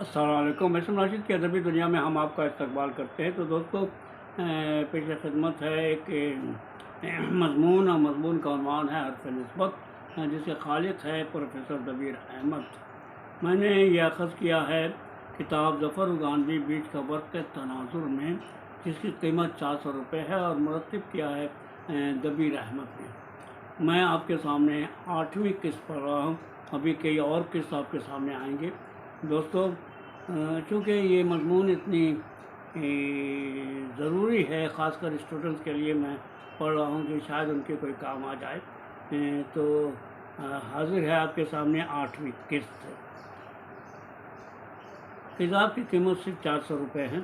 अस्सलाम वालेकुम। मैं राशिद की अदबी दुनिया में हम आपका इस्तकबाल करते हैं। तो दोस्तों, पेश खिदमत है एक मज़मून और मज़मून का उन्वान है हर्फ़ निस्बत, जिसके खालिक है प्रोफेसर दबीर अहमद। मैंने यह अख़ज़ किया है किताब ज़फ़र गांधी बीच का वर्क़ तनाज़ुर में, जिसकी कीमत 400 रुपये है और मुरत्तिब किया है दबीर अहमद ने। मैं आपके सामने 8वीं किस्त पढ़ रहा हूँ। अभी कई और किस्त आपके सामने आएंगे। दोस्तों, चूँकि ये मज़मून इतनी ज़रूरी है, ख़ासकर स्टूडेंट्स के लिए मैं पढ़ रहा हूँ कि शायद उनके कोई काम आ जाए, तो हाज़िर है आपके सामने 8वीं किस्त। किताब की कीमत सिर्फ 400 रुपये है।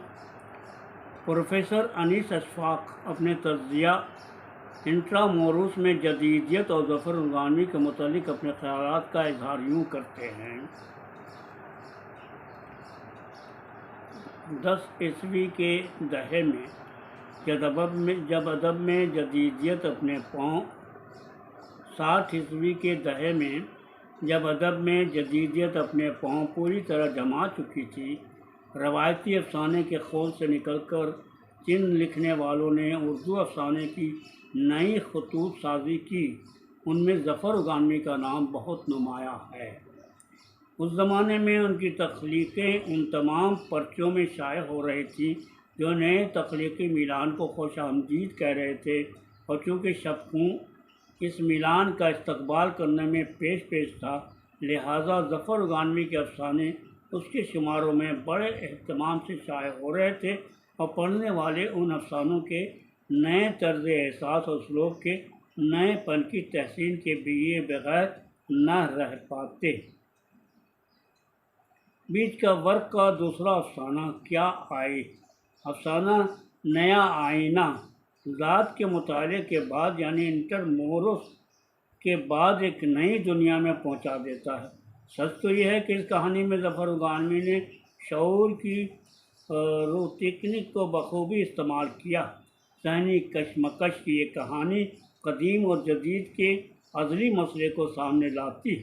प्रोफेसर अनीस अशफाक अपने तज़किया इंट्रामोरस में जदीदियत और ज़फ़र गांधी के मुतालिक अपने ख़यालात का इज़हार यूँ करते हैं। 10 ईस्वी के दहे में जब अदब में जदीदियत अपने पाँव 60 ईस्वी के दहे में जब अदब में जदीदियत अपने पाँव पूरी तरह जमा चुकी थी, रवायती अफसाने के खोल से निकलकर जिन लिखने वालों ने उर्दू अफसाने की नई खतूत साजी की, उनमें ज़फ़र गांधी का नाम बहुत नुमाया है। उस ज़माने में उनकी तख्लीक़ें उन तमाम पर्चों में शाये हो रही थी जो नए तख्लीक़ी मिलान को खुशामदीद कह रहे थे, और चूँकि शफ़क़ों इस मिलान का इस्तकबाल करने में पेश पेश था, लिहाजा ज़फ़र गांधी के अफसाने उसके शुमारों में बड़े एहतमाम से शाये हो रहे थे, और पढ़ने वाले उन अफसानों के नए तर्ज़ एहसास और सलूक के नएपन की तहसीन के लिए बग़ैर न रह पाते। बीच का वर्क़ का दूसरा अफसाना क्या आए। अफसाना नया आईना ज़ात के मुताले के बाद यानी इंटरमोरस के बाद एक नई दुनिया में पहुंचा देता है। सच तो यह है कि इस कहानी में ज़फ़र गांधी ने शऊर की तकनीक को बखूबी इस्तेमाल किया। ज़हनी कशमकश की ये कहानी कदीम और जदीद के अज़ली मसले को सामने लाती है।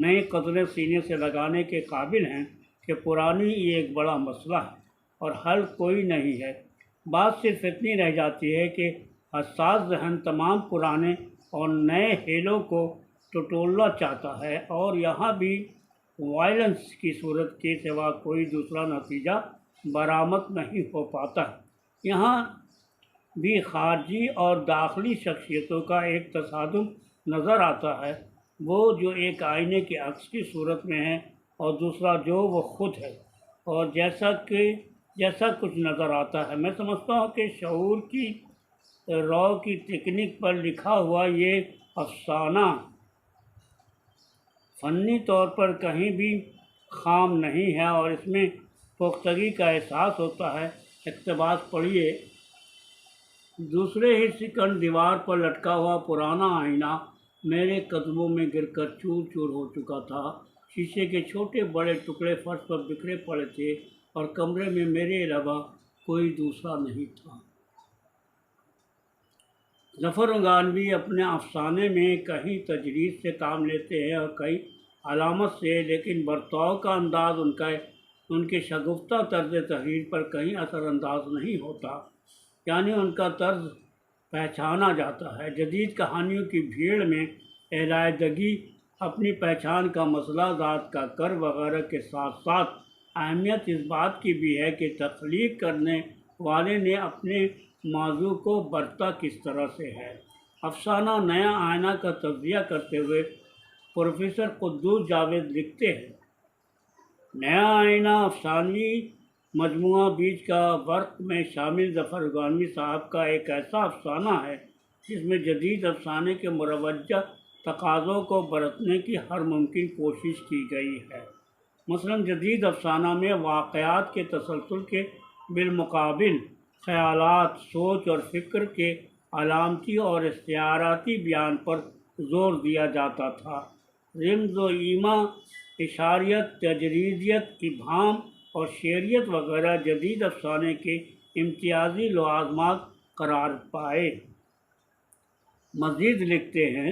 नए कदरें सीने से लगाने के काबिल हैं कि पुरानी ये एक बड़ा मसला है और हल कोई नहीं है। बात सिर्फ इतनी रह जाती है कि हसास ज़हन तमाम पुराने और नए हेलों को टटोलना चाहता है, और यहाँ भी वायलेंस की सूरत के सिवा कोई दूसरा नतीजा बरामद नहीं हो पाता। यहाँ भी खारजी और दाखिली शख्सियतों का एक तसादुम नज़र आता है, वो जो एक आईने के अक्स की सूरत में है और दूसरा जो वो ख़ुद है, और जैसा कुछ नज़र आता है। मैं समझता हूँ कि शऊर की रॉ की तकनीक पर लिखा हुआ ये अफसाना फ़न्नी तौर पर कहीं भी खाम नहीं है और इसमें पुख्तगी का एहसास होता है। इक़्तिबास पढ़िए। दूसरे ही सेकंड दीवार पर लटका हुआ पुराना आईना मेरे कदमों में गिरकर चूर चूर हो चुका था। शीशे के छोटे बड़े टुकड़े फर्श पर बिखरे पड़े थे और कमरे में मेरे अलावा कोई दूसरा नहीं था। ज़फ़र गांधी अपने अफसाने में कहीं तजरीद से काम लेते हैं और कहीं अलामत से, लेकिन बर्ताव का अंदाज़ उनके शगुफ्ता तर्ज़ तहरीर पर कहीं असरअंदाज नहीं होता, यानी उनका तर्ज़ पहचाना जाता है। जदीद कहानियों की भीड़ में अलायदगी अपनी पहचान का मसला, ज़ात का कर वगैरह के साथ साथ अहमियत इस बात की भी है कि तख्लीक करने वाले ने अपने मौजू को बरता किस तरह से है। अफसाना नया आईना का तज़किया करते हुए प्रोफेसर कुद्दूस जावेद लिखते हैं, नया आईना अफसानी मजमुआ बीच का वर्क़ में शामिल ज़फ़र गांधी साहब का एक ऐसा अफसाना है जिसमें जदीद अफसाने के मुरवज्जा तकाज़ों को बरतने की हर मुमकिन कोशिश की गई है। मसलन जदीद अफसाना में वाक़यात के तसलसल के बिलमुकाबिल ख़यालात, सोच और फ़िक्र के अलामती और इख्तियाराती बयान पर ज़ोर दिया जाता था। रिम्ज़ व ईमा, इशारियत, तजरीदियत, इब्हाम और शेरियत वगैरह जदीद अफसाने के इम्तियाज़ी लवाज़मात करार पाए। मज़ीद लिखते हैं,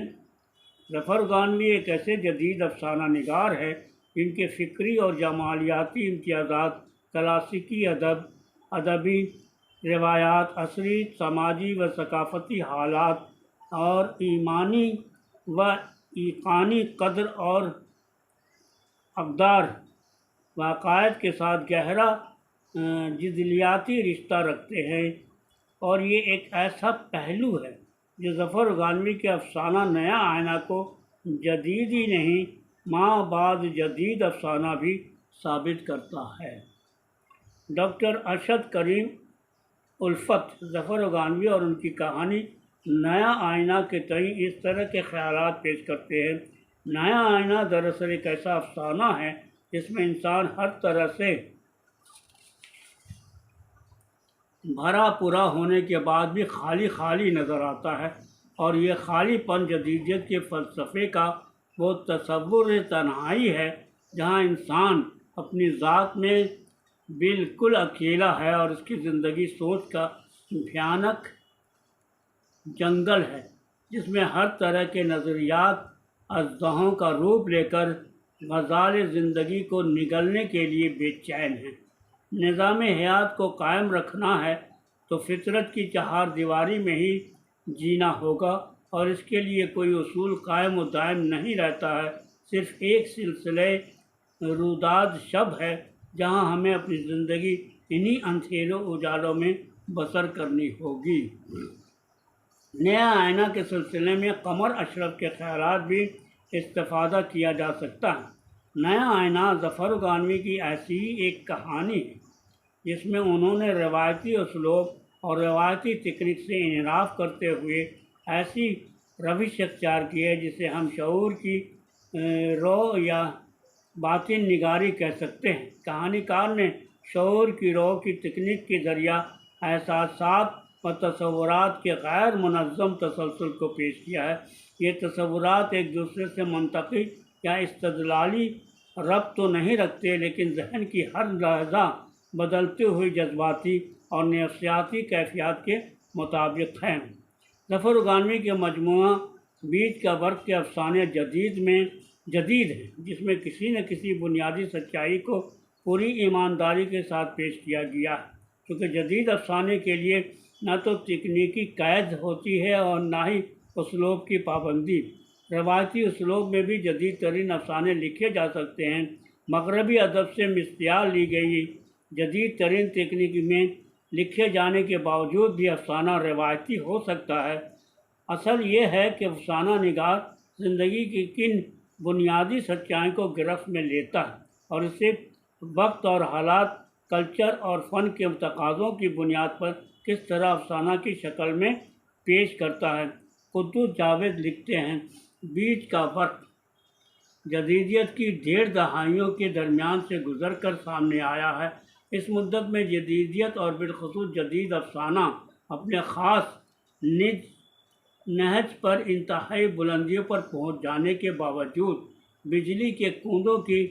ज़फ़र गांधी एक ऐसे जदीद अफसाना निगार है इनके फ़िक्री और जमालियाती इम्तियाज़ात, क्लासिकी अदब, अदबी रिवायात, असरी समाजी व सकाफ़ती हालात और ईमानी व ईक़ानी क़द्र और अक़दार व अक़ायद के साथ गहरा जिज़लियाती रिश्ता रखते हैं। और ये एक ऐसा पहलू है जो ज़फ़र गानवी के अफ़साना नया आईना को जदीद ही नहीं माबाद जदीद अफ़साना भी साबित करता है। डॉक्टर अरशद करीम उल्फ़त ज़फ़र गानवी और उनकी कहानी नया आईना के तई इस तरह के ख़यालात पेश करते हैं। नया आईना दरअसल एक ऐसा अफ़साना है जिसमें इंसान हर तरह से भरा पूरा होने के बाद भी खाली खाली नज़र आता है, और ये खालीपन जदीदियत के फ़लसफ़े का वो तसव्वुर तन्हाई है जहाँ इंसान अपनी ज़ात में बिल्कुल अकेला है और उसकी ज़िंदगी सोच का भयानक जंगल है जिसमें हर तरह के नज़रियात अज़दहों का रूप लेकर मज़ाल ज़िंदगी को निगलने के लिए बेचैन हैं। निज़ाम हयात को कायम रखना है तो फितरत की चहार दीवारी में ही जीना होगा, और इसके लिए कोई उसूल कायम व दायम नहीं रहता है। सिर्फ़ एक सिलसिले रुदाद शब है जहाँ हमें अपनी ज़िंदगी इन्हीं अंधेरों उजालों में बसर करनी होगी। नया आईना के सिलसिले में कमर अशरफ के ख़यालात भी इस्तेफ़ादा किया जा सकता है। नया आईना ज़फ़र गानवी की ऐसी ही एक कहानी है जिसमें उन्होंने रवायती उसलूब और रवायती तकनीक से इनराफ़ करते हुए ऐसी रविश अख्तियार की है जिसे हम शऊर की रो या बातिन निगारी कह सकते हैं। कहानीकार ने शऊर की रो की तकनीक के ज़रिया एहसासात व तसव्वुरात के गैर मुनज़्ज़म तसलसल को पेश किया है। ये तसव्वुरात एक दूसरे से मंतक़ी या इस्तदलाली रब्त तो नहीं रखते, लेकिन जहन की हर लहज़ा बदलती हुई जज्बाती और नफ्सियाती कैफियत के मुताबिक हैं। ज़फ़र गानवी के मजमूआ बीच का वर्क के अफ़साने जदीद है जिसमें किसी न किसी बुनियादी सच्चाई को पूरी ईमानदारी के साथ पेश किया गया है, क्योंकि जदीद अफ़साने के लिए न तो तकनीकी कैद होती है और ना ही उसलूब की पाबंदी। रवायती उसलूब में भी जदीद तरीन अफ़साने लिखे जा सकते हैं। मग़रबी अदब से मिस्याल ली गई जदीद तरीन तकनीक में लिखे जाने के बावजूद भी अफ़साना रवायती हो सकता है। असल ये है कि अफ़साना निगार ज़िंदगी की किन बुनियादी सच्चाई को गिरफ़्त में लेता है और इसे वक्त और हालात, कल्चर और फ़न के तकाज़ों की बुनियाद पर किस तरह अफ़साना की शक्ल में पेश करता है। कुद्दूस जावेद लिखते हैं, बीच का वक्त जदीदियत की 1.5 दहाइयों के दरमियान से गुज़र कर सामने आया है। इस मुद्दत में जदीदियत और बिलख़ुसूस जदीद अफ़साना अपने ख़ास नहज पर इंतहाई बुलंदियों पर पहुँच जाने के बावजूद बिजली के कूंदों की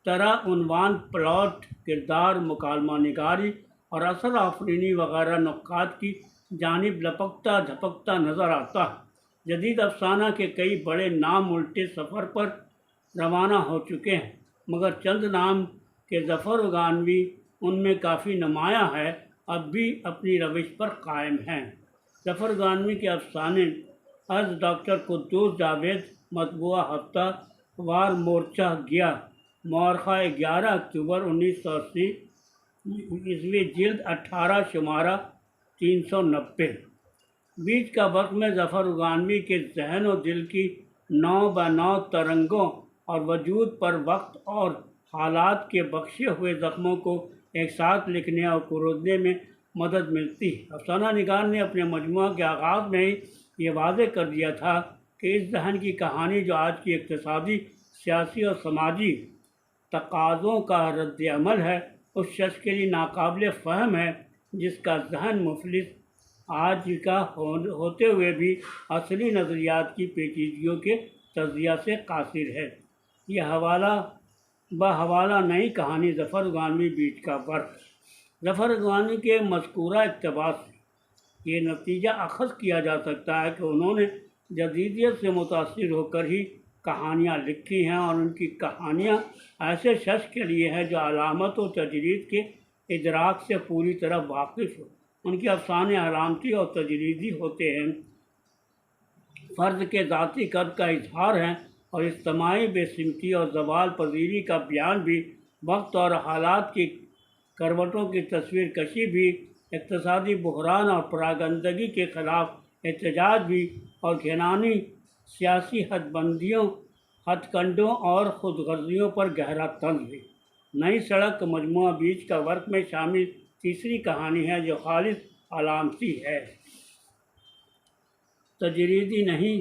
तरह उन्वान, प्लॉट, किरदार, मुकालमा निगारी और असर आफरीनी वगैरह नुक्कात की जानिब लपकता झपकता नज़र आता है। जदीद अफ़साना के कई बड़े नाम उल्टे सफ़र पर रवाना हो चुके हैं, मगर चंद नाम के ज़फ़र गानवी उनमें काफ़ी नुमाया है, अब भी अपनी रविश पर कायम हैं। ज़फ़र गानवी के अफ़साने अज़ डॉक्टर कुद्दूस जावेद, मतबूआ हफ्ता वार मोर्चा गया, मौरख़ा 11 अक्टूबर 1980 ईस्वी, जिल्द 18, शुमारा 390। बीच का वक्त में ज़फ़र गानवी के जहन और दिल की 9 ब 9 तरंगों और वजूद पर वक्त और हालात के बख्शे हुए ज़ख्मों को एक साथ लिखने और कुरोदने में मदद मिलती है। अफ़साना निगार ने अपने मजमूआ के आगाज़ में ही ये वाज़े कर दिया था कि इस जहन की कहानी जो आज की इक़्तिसादी, सियासी और समाजी तकाज़ों का रद्द-ए-अमल है, उस शख्स के लिए नाकाबिल फ़हम है जिसका जहन मुफलिस आज का होते हुए भी असली नज़रियात की पेचीदगियों के तज़किया से कासिर है। यह हवाला नई कहानी ज़फ़र गानवी बीच का वर्क। ज़फ़र गानवी के मज़कूरा इक़्तिबास से ये नतीजा अख़ज़ किया जा सकता है कि उन्होंने जदीदियत से मुतासिर होकर ही कहानियाँ लिखी हैं और उनकी कहानियाँ ऐसे शख्स के लिए है जो अलामत व तजरीद के इदराक से पूरी तरह वाकिफ़ हो। उनके अफसाने अलामती और तजरीदी होते हैं, फ़र्द के ज़ाती कद का इजहार है और इज्तिमाई बेसिमती और ज़वाल पजीरी का बयान भी। वक्त और हालात की करवटों की तस्वीर कशी भी, इक़्तिसादी बहरान और परागंदगी के ख़िलाफ़ एहतजाज भी, और घिनौनी सियासी हदबंदियों, हथकंडों और खुदगर्जियों पर गहरा तंज भी। नई सड़क मजमुआ बीच का वर्क में शामिल तीसरी कहानी है जो खालिस अलामती है, तजरीदी नहीं।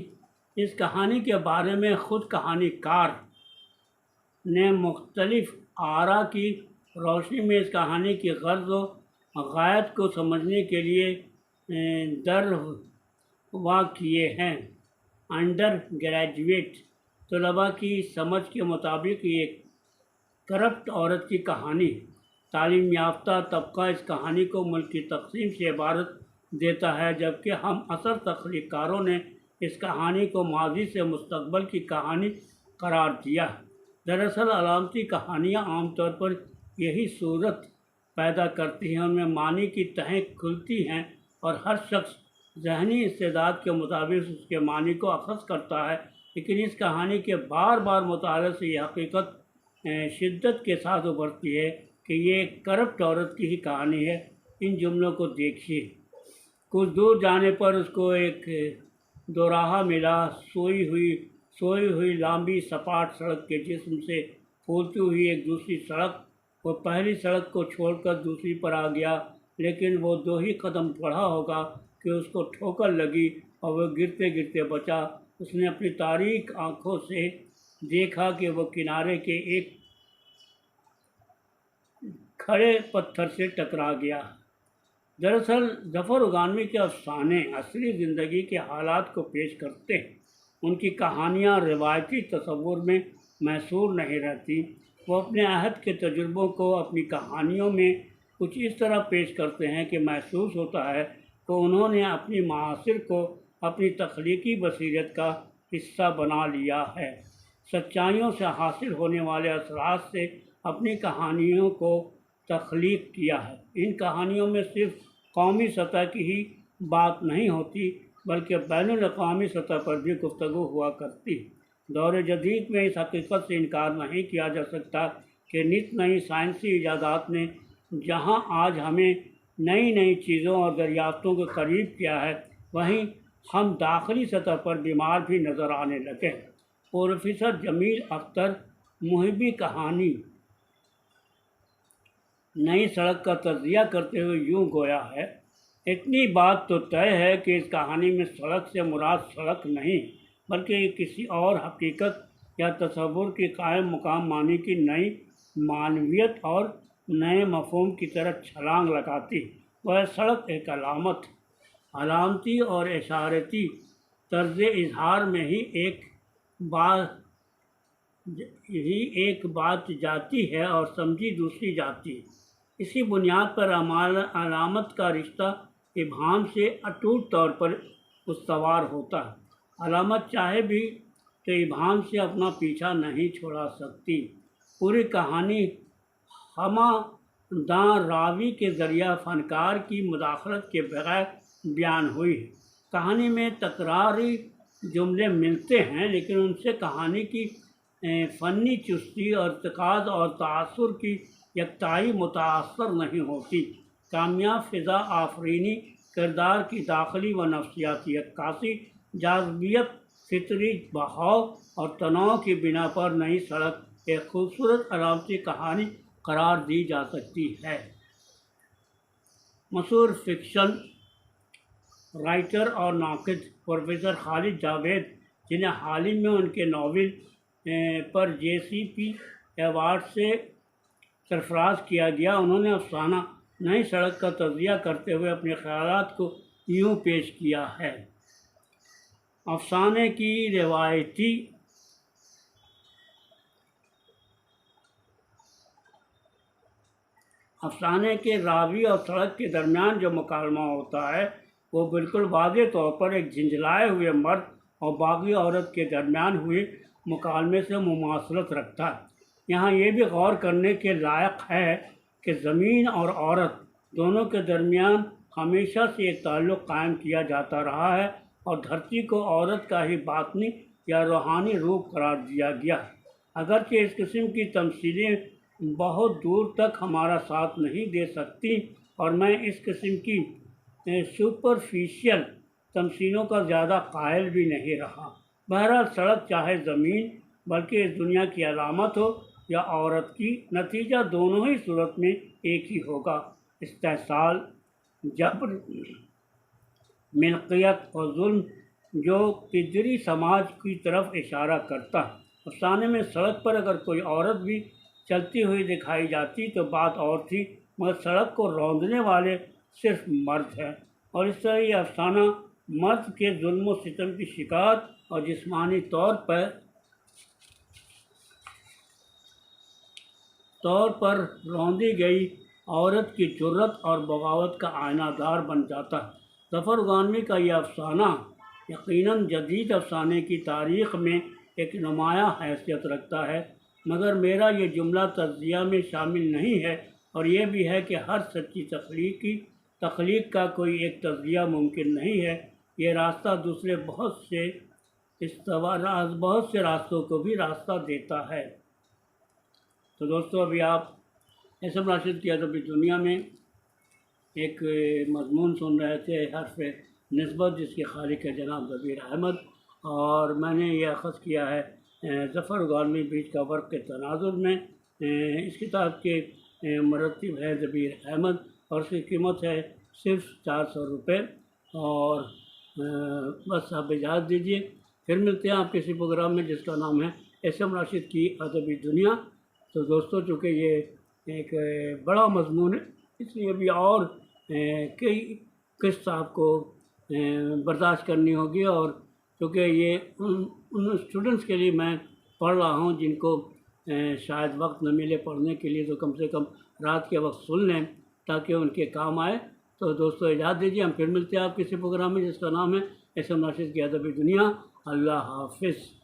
इस कहानी के बारे में ख़ुद कहानीकार ने मुख्तलिफ आरा की रोशनी में इस कहानी की गर्ज़ व गायत को समझने के लिए दरवा किए हैं। अंडर ग्रेजुएट तलबा की समझ के मुताबिक ये करप्ट औरत की कहानी है। तालीम याफ्ता तबका इस कहानी को मुल्क की तकसीम से इबारत देता है, जबकि हम असर तख्लीकारों ने इस कहानी को माजी से मुस्तकबल की कहानी करार दिया है। दरअसल अलामती कहानियाँ आमतौर पर यही सूरत पैदा करती हैं, उनमें मानी की तहें खुलती हैं और हर शख्स ज़हनी इस्तेदाद के मुताबिक उसके मानी को अखज़ करता है। लेकिन इस कहानी के बार बार मुताले से यह हकीकत शिद्दत के साथ उभरती है कि ये एक करप्ट औरत की ही कहानी है। इन जुमलों को देखिए। कुछ दूर जाने पर उसको एक दोराहा मिला, सोई हुई लंबी सपाट सड़क के जिस्म से फूलती हुई एक दूसरी सड़क। वो पहली सड़क को छोड़कर दूसरी पर आ गया, लेकिन वो 2 ही कदम बढ़ा होगा कि उसको ठोकर लगी और वह गिरते गिरते बचा। उसने अपनी तारीक आंखों से देखा कि वह किनारे के एक खड़े पत्थर से टकरा गया। दरअसल ज़फ़र उगानवी के अफ़साने असली ज़िंदगी के हालात को पेश करते हैं। उनकी कहानियाँ रिवायती तसव्वुर में मैसूर नहीं रहती। वो अपने अहद के तजुर्बों को अपनी कहानियों में कुछ इस तरह पेश करते हैं कि महसूस होता है तो उन्होंने अपनी मासिर को अपनी तख्लीकी बसीरत का हिस्सा बना लिया है, सच्चाइयों से हासिल होने वाले असरात से अपनी कहानियों को तख्लीक किया है। इन कहानियों में सिर्फ कौमी सतह की ही बात नहीं होती, बल्कि बैनुल-अक़वामी सतह पर भी गुफ्तगू हुआ करती है। दौर जदीद में इस हकीकत से इनकार नहीं किया जा सकता कि नित नई साइंसी इजादात ने जहाँ आज हमें नई नई चीज़ों और दरियाफ्तों के करीब किया है, वहीं हम दाखिली सतह पर बीमार भी नज़र आने लगे। प्रोफेसर जमील अख्तर मुहिबी कहानी नई सड़क का तज़किया करते हुए यूँ गोया है, इतनी बात तो तय है कि इस कहानी में सड़क से मुराद सड़क नहीं, बल्कि किसी और हकीकत या तसव्वुर की कायम मुकाम मानी की नई मानवियत और नए मफ़हूम की तरफ छलांग लगाती। वह सड़क एक अलामती और इशारती तर्ज़ इज़हार में ही एक बात जाती है और समझी दूसरी जाती है। इसी बुनियाद पर अलामत का रिश्ता इब्हाम से अटूट तौर पर उस्तवार होता है। अलामत चाहे भी तो इब्हाम से अपना पीछा नहीं छोड़ा सकती। पूरी कहानी हमादां रावी के ज़रिया फ़नकार की मुदाखलत के बगैर बयान हुई है। कहानी में तकरारी जुमले मिलते हैं, लेकिन उनसे कहानी की फ़नी चुस्ती और इर्तिकाज़ और तासुर की यकताई मुतासर नहीं होती। कामयाब फ़िज़ा आफरीनी, किरदार की दाखिली व नफ्सियाती अक्कासी, जाज़बियत, फितरी बहाव और तनाव की बिना पर नई सड़क एक खूबसूरत अलामती कहानी करार दी जा सकती है। मशहूर फ़िक्शन राइटर और नाक़िद प्रोफेसर खालिद जावेद, जिन्हें हाल ही में उनके नावल पर JCP अवार्ड से सरफराज किया गया, उन्होंने अफसाना नई सड़क का तज़किया करते हुए अपने ख़यालात को यूँ पेश किया है। अफसाने की रिवायती अफसाने के रावी और सड़क के दरमियान जो मुकालमा होता है वो बिल्कुल वाज़ेह तौर पर एक झिंझलाए हुए मर्द और बागी औरत के दरमियान हुए मुकालमे से मुमासलत रखता है। यहाँ ये भी गौर करने के लायक है कि ज़मीन और औरत दोनों के दरमियान हमेशा से एक ताल्लुक़ कायम किया जाता रहा है और धरती को औरत का ही बातनी या रूहानी रूप करार दिया गया। अगरचे इस किस्म की तमसीलें बहुत दूर तक हमारा साथ नहीं दे सकती और मैं इस किस्म की सुपरफिशियल तमसीलों का ज़्यादा कायल भी नहीं रहा। बहरहाल सड़क चाहे ज़मीन बल्कि इस दुनिया की अलामत हो या औरत की, नतीजा दोनों ही सूरत में एक ही होगा। इस्तेहसाल, जबर, मिल्कियत और जुल्म जो पिदरी समाज की तरफ इशारा करता है। अफसाने में सड़क पर अगर कोई औरत भी चलती हुई दिखाई जाती तो बात और थी, मगर सड़क को रौंदने वाले सिर्फ मर्द हैं और इस तरह यह अफसाना मर्द के जुल्म और सितम की शिकार और जिस्मानी तौर पर रौंदी गई औरत की जुर्रत और बगावत का आयनादार बन जाता है। ज़फ़र गानवी का यह अफसाना यकीनन जदीद अफसाने की तारीख़ में एक नुमायाँ हैसियत रखता है, मगर मेरा ये जुमला तज़किया में शामिल नहीं है और यह भी है कि हर सच्ची तख्लीक का कोई एक तज़किया मुमकिन नहीं है। ये रास्ता दूसरे बहुत से रास्तों को भी रास्ता देता है। तो दोस्तों, अभी आप एसएम राशिद की अदबी दुनिया में एक मज़मून सुन रहे थे, हर्फ़ निस्बत, जिसके खालिक है जनाब ज़बीर अहमद, और मैंने यह अख़ज़ किया है ज़फ़र गानवी बीच का वर्क़ के तनाज़ुर में। इस किताब के मुरत्तिब है ज़बीर अहमद और उसकी कीमत है सिर्फ 400 रुपये। और बस आप इजाज़त दीजिए, फिर मिलते हैं आप किसी प्रोग्राम में जिसका नाम है एसएम राशिद की अदबी दुनिया। तो दोस्तों, चूँकि ये एक बड़ा मज़मून है, इसलिए अभी और कई किस्त आपको बर्दाश्त करनी होगी, और क्योंकि ये उन स्टूडेंट्स के लिए मैं पढ़ रहा हूँ जिनको शायद वक्त न मिले पढ़ने के लिए, तो कम से कम रात के वक्त सुन लें ताकि उनके काम आए। तो दोस्तों, इजाज़त दीजिए, हम फिर मिलते हैं आप किसी प्रोग्राम में जिसका नाम है एसएम राशिद की अदबी दुनिया। अल्लाह हाफ़िज़।